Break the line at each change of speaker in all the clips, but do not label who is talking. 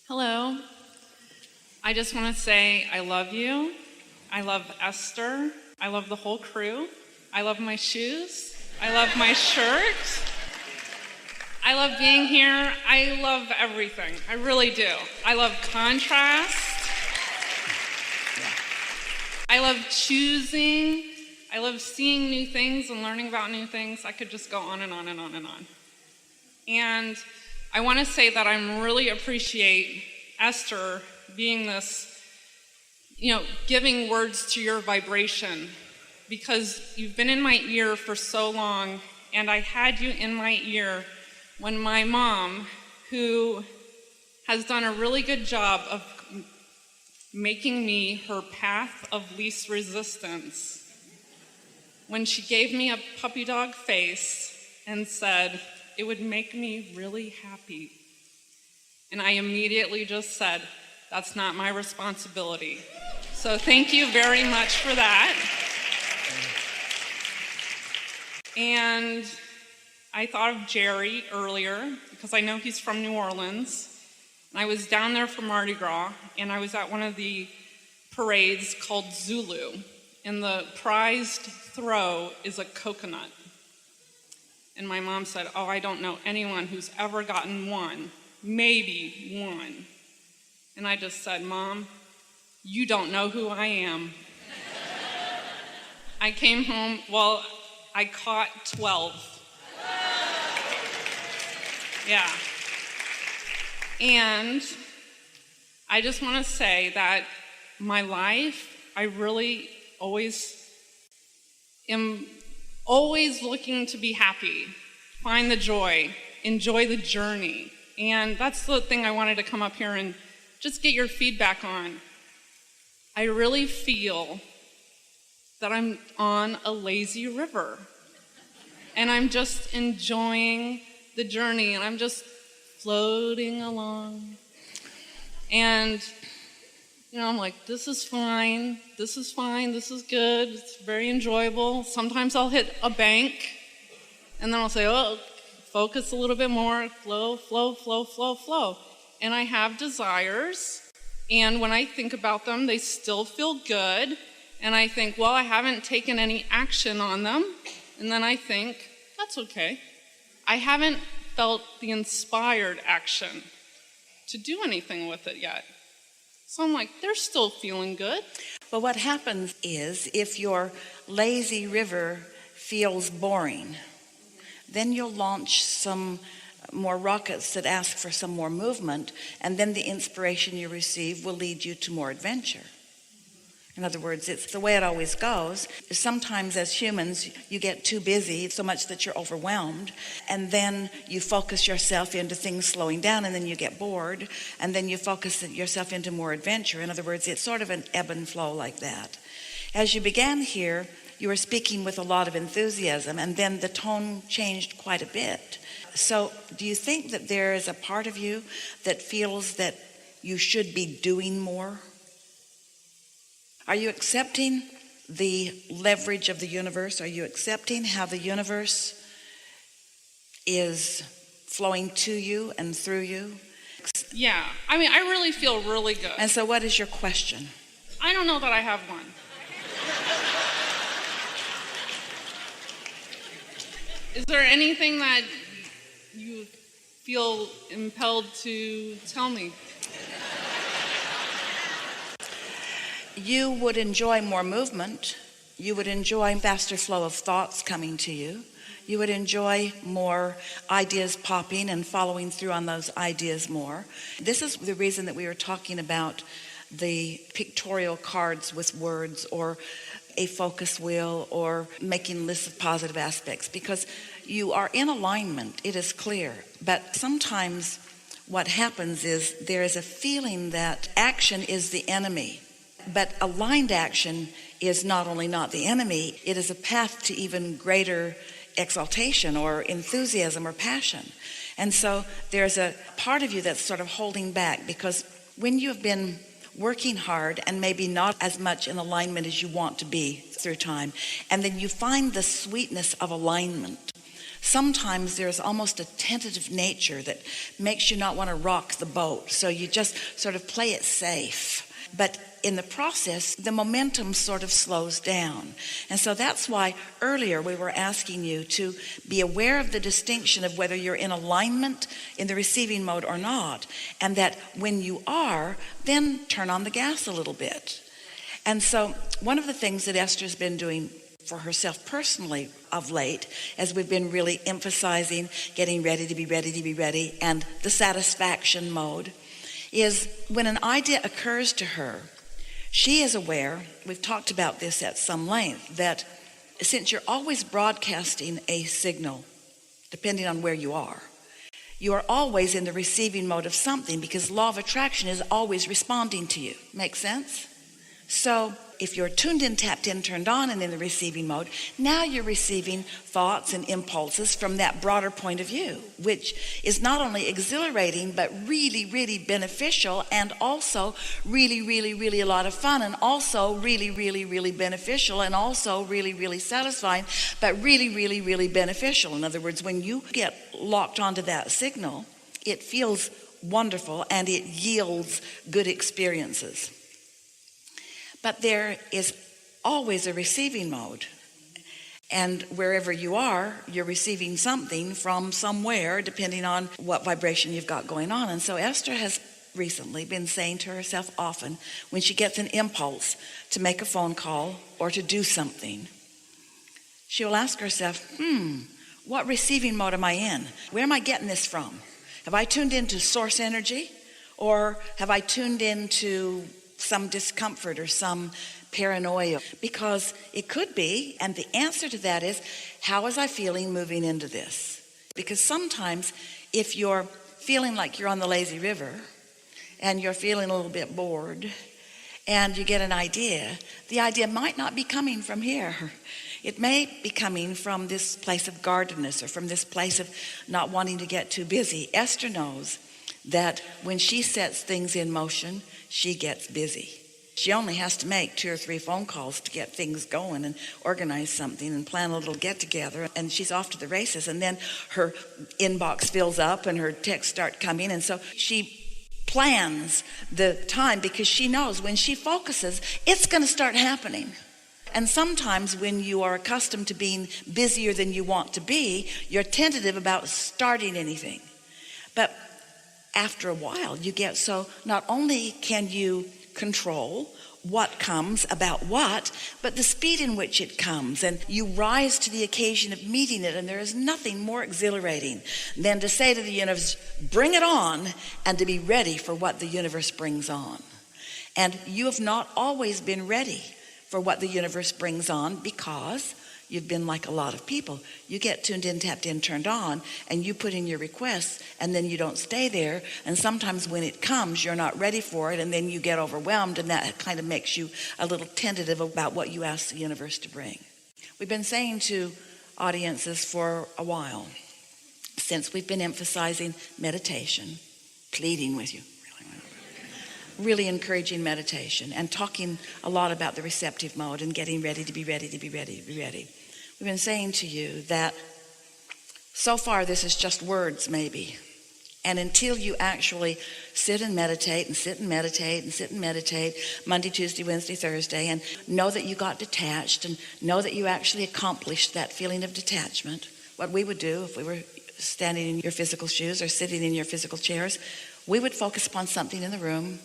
Hello. I just want to say I love you. I love Esther. I love the whole crew. I love my shoes. I love my shirt. I love being here. I love everything. I really do. I love contrast. I love choosing. I love seeing new things and learning about new things. I could just go on and on and on and on. And I want to say that I really appreciate Esther being this, giving words to your vibration, because you've been in my ear for so long, and I had you in my ear when my mom, who has done a really good job of making me her path of least resistance, when she gave me a puppy dog face and said, "It would make me really happy." And I immediately just said, "That's not my responsibility." So thank you very much for that. And I thought of Jerry earlier because I know he's from New Orleans. And I was down there for Mardi Gras, and I was at one of the parades called Zulu. And the prized throw is a coconut. And my mom said, "Oh, I don't know anyone who's ever gotten one, maybe one." And I just said, "Mom, you don't know who I am." I came home, I caught 12. Yeah. And I just want to say that my life, I really am always looking to be happy, find the joy, enjoy the journey. And that's the thing I wanted to come up here and just get your feedback on. I really feel that I'm on a lazy river, and I'm just enjoying the journey, and I'm just floating along. And, I'm like, this is fine, this is good, it's very enjoyable. Sometimes I'll hit a bank, and then I'll say, oh, focus a little bit more, flow. And I have desires, and when I think about them, they still feel good. And I think, I haven't taken any action on them. And then I think, that's okay. I haven't felt the inspired action to do anything with it yet. So I'm like, they're still feeling good.
But what happens is, if your lazy river feels boring, then you'll launch some more rockets that ask for some more movement, and then the inspiration you receive will lead you to more adventure. In other words, it's the way it always goes. Sometimes as humans, you get too busy so much that you're overwhelmed, and then you focus yourself into things slowing down, and then you get bored, and then you focus yourself into more adventure. In other words, it's sort of an ebb and flow like that. As you began here, you were speaking with a lot of enthusiasm, and then the tone changed quite a bit. So do you think that there is a part of you that feels that you should be doing more? Are you accepting the leverage of the universe? Are you accepting how the universe is flowing to you and through you?
Yeah, I really feel really good.
And so what is your question?
I don't know that I have one. Is there anything that you feel impelled to tell me?
You would enjoy more movement. You would enjoy faster flow of thoughts coming to you. You would enjoy more ideas popping and following through on those ideas more. This is the reason that we were talking about the pictorial cards with words, or a focus wheel, or making lists of positive aspects, because you are in alignment, it is clear. But sometimes what happens is there is a feeling that action is the enemy. But aligned action is not only not the enemy, it is a path to even greater exaltation or enthusiasm or passion. And so there's a part of you that's sort of holding back, because when you have been working hard and maybe not as much in alignment as you want to be through time, and then you find the sweetness of alignment, sometimes there's almost a tentative nature that makes you not want to rock the boat. So you just sort of play it safe. But in the process, the momentum sort of slows down. And so that's why earlier we were asking you to be aware of the distinction of whether you're in alignment in the receiving mode or not. And that when you are, then turn on the gas a little bit. And so one of the things that Esther's been doing for herself personally of late, as we've been really emphasizing getting ready to be ready, and the satisfaction mode, is when an idea occurs to her, she is aware, we've talked about this at some length, that since you're always broadcasting a signal, depending on where you are always in the receiving mode of something, because law of attraction is always responding to you. Make sense? So if you're tuned in, tapped in, turned on, and in the receiving mode, now you're receiving thoughts and impulses from that broader point of view, which is not only exhilarating, but really, really beneficial, and also really, really, really a lot of fun, and also really, really, really beneficial, and also really, really satisfying, but really, really, really beneficial. In other words, when you get locked onto that signal, it feels wonderful and it yields good experiences. But there is always a receiving mode. And wherever you are, you're receiving something from somewhere, depending on what vibration you've got going on. And so Esther has recently been saying to herself often, when she gets an impulse to make a phone call or to do something, she will ask herself, what receiving mode am I in? Where am I getting this from? Have I tuned into source energy? Or have I tuned into some discomfort or some paranoia? Because it could be, and the answer to that is, how was I feeling moving into this? Because sometimes if you're feeling like you're on the lazy river and you're feeling a little bit bored and you get an idea, the idea might not be coming from here. It may be coming from this place of guardedness or from this place of not wanting to get too busy. Esther knows that when she sets things in motion, she gets busy. She only has to make 2 or 3 phone calls to get things going and organize something and plan a little get together, and she's off to the races. And then her inbox fills up and her texts start coming, and so she plans the time because she knows when she focuses, it's going to start happening. And sometimes when you are accustomed to being busier than you want to be, you're tentative about starting anything. But after a while, you get so not only can you control what comes about what, but the speed in which it comes, and you rise to the occasion of meeting it. And there is nothing more exhilarating than to say to the universe, bring it on, and to be ready for what the universe brings on. And you have not always been ready for what the universe brings on because you've been like a lot of people. You get tuned in, tapped in, turned on, and you put in your requests, and then you don't stay there. And sometimes when it comes, you're not ready for it, and then you get overwhelmed, and that kind of makes you a little tentative about what you ask the universe to bring. We've been saying to audiences for a while, since we've been emphasizing meditation, pleading with you, really encouraging meditation, and talking a lot about the receptive mode and getting ready to be ready, to be ready, to be ready. We've been saying to you that so far this is just words maybe. And until you actually sit and meditate and sit and meditate and sit and meditate Monday, Tuesday, Wednesday, Thursday, and know that you got detached and know that you actually accomplished that feeling of detachment, what we would do if we were standing in your physical shoes or sitting in your physical chairs, we would focus upon something in the room.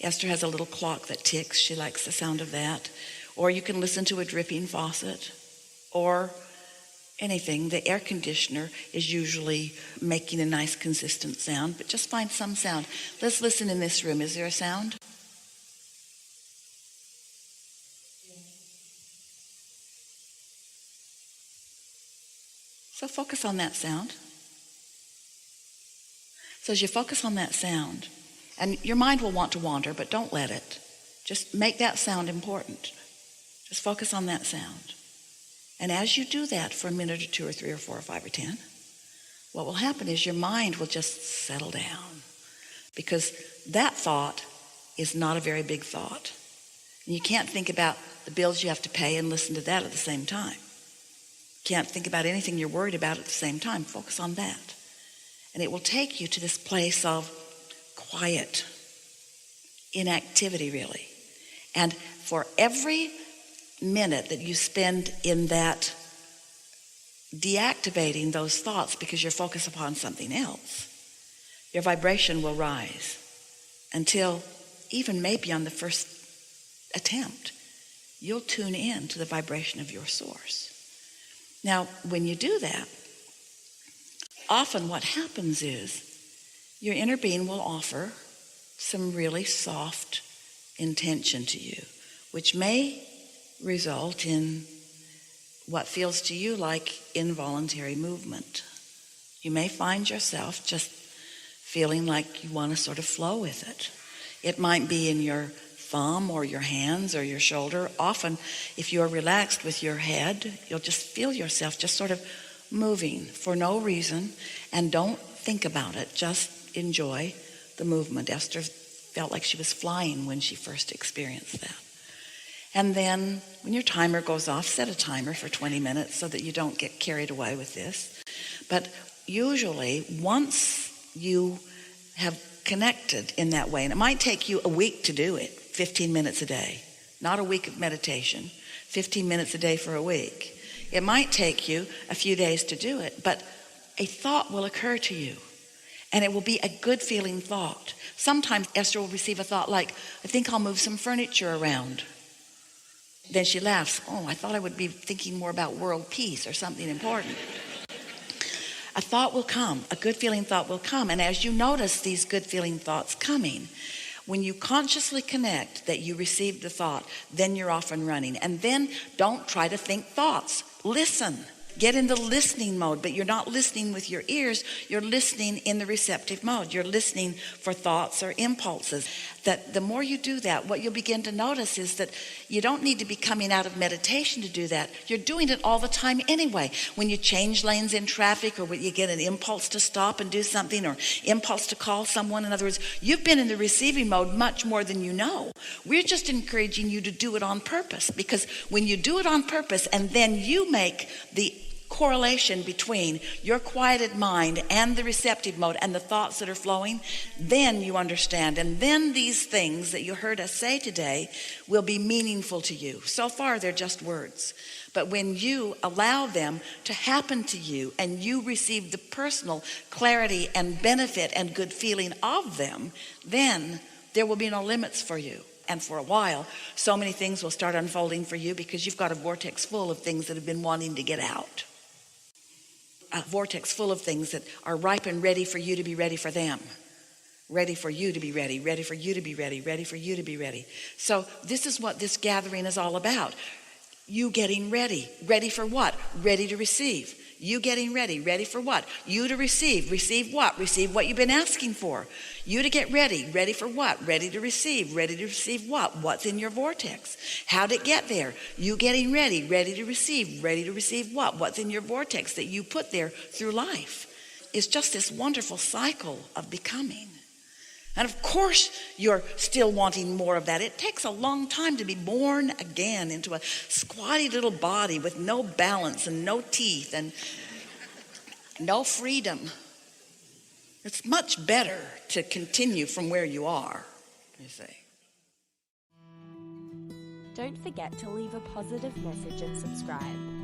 Esther has a little clock that ticks. She likes the sound of that. Or you can listen to a dripping faucet or anything. The air conditioner is usually making a nice consistent sound, but just find some sound. Let's listen in this room. Is there a sound? So focus on that sound. So as you focus on that sound, and your mind will want to wander, but don't let it. Just make that sound important. Just focus on that sound. And as you do that for a minute or 2 or 3 or 4 or 5 or 10, what will happen is your mind will just settle down, because that thought is not a very big thought. And you can't think about the bills you have to pay and listen to that at the same time. Can't think about anything you're worried about at the same time. Focus on that. And it will take you to this place of quiet, inactivity, really. And for every minute that you spend in that, deactivating those thoughts because you're focused upon something else, your vibration will rise until even maybe on the first attempt, you'll tune in to the vibration of your source. Now, when you do that, often what happens is your inner being will offer some really soft intention to you, which may result in what feels to you like involuntary movement. You may find yourself just feeling like you want to sort of flow with it. It might be in your thumb or your hands or your shoulder. Often, if you're relaxed with your head, you'll just feel yourself just sort of moving for no reason, and don't think about it. Just enjoy the movement. Esther felt like she was flying when she first experienced that. And then when your timer goes off, set a timer for 20 minutes so that you don't get carried away with this. But usually, once you have connected in that way, and it might take you a week to do it, 15 minutes a day, not a week of meditation, 15 minutes a day for a week. It might take you a few days to do it, but a thought will occur to you, and it will be a good feeling thought. Sometimes Esther will receive a thought like, I think I'll move some furniture around. Then she laughs, oh, I thought I would be thinking more about world peace or something important. A thought will come, a good feeling thought will come. And as you notice these good feeling thoughts coming, when you consciously connect that you received the thought, then you're off and running. And then don't try to think thoughts. Listen. Get into listening mode, but you're not listening with your ears. You're listening in the receptive mode. You're listening for thoughts or impulses. That the more you do that, what you'll begin to notice is that you don't need to be coming out of meditation to do that. You're doing it all the time anyway. When you change lanes in traffic, or when you get an impulse to stop and do something, or impulse to call someone. In other words, you've been in the receiving mode much more than you know. We're just encouraging you to do it on purpose, because when you do it on purpose and then you make the correlation between your quieted mind and the receptive mode and the thoughts that are flowing, then you understand. And then these things that you heard us say today will be meaningful to you. So far, they're just words. But when you allow them to happen to you and you receive the personal clarity and benefit and good feeling of them, then there will be no limits for you. And for a while, so many things will start unfolding for you because you've got a vortex full of things that have been wanting to get out. A vortex full of things that are ripe and ready for you to be ready for them. Ready for you to be ready, ready for you to be ready, ready for you to be ready. So this is what this gathering is all about. You getting ready. Ready for what? Ready to receive. You getting ready. Ready for what? You to receive. Receive what? Receive what you've been asking for. You to get ready. Ready for what? Ready to receive. Ready to receive what? What's in your vortex? How'd it get there? You getting ready. Ready to receive. Ready to receive what? What's in your vortex that you put there through life? It's just this wonderful cycle of becoming. And of course, you're still wanting more of that. It takes a long time to be born again into a squatty little body with no balance and no teeth and no freedom. It's much better to continue from where you are, you see.
Don't forget to leave a positive message and subscribe.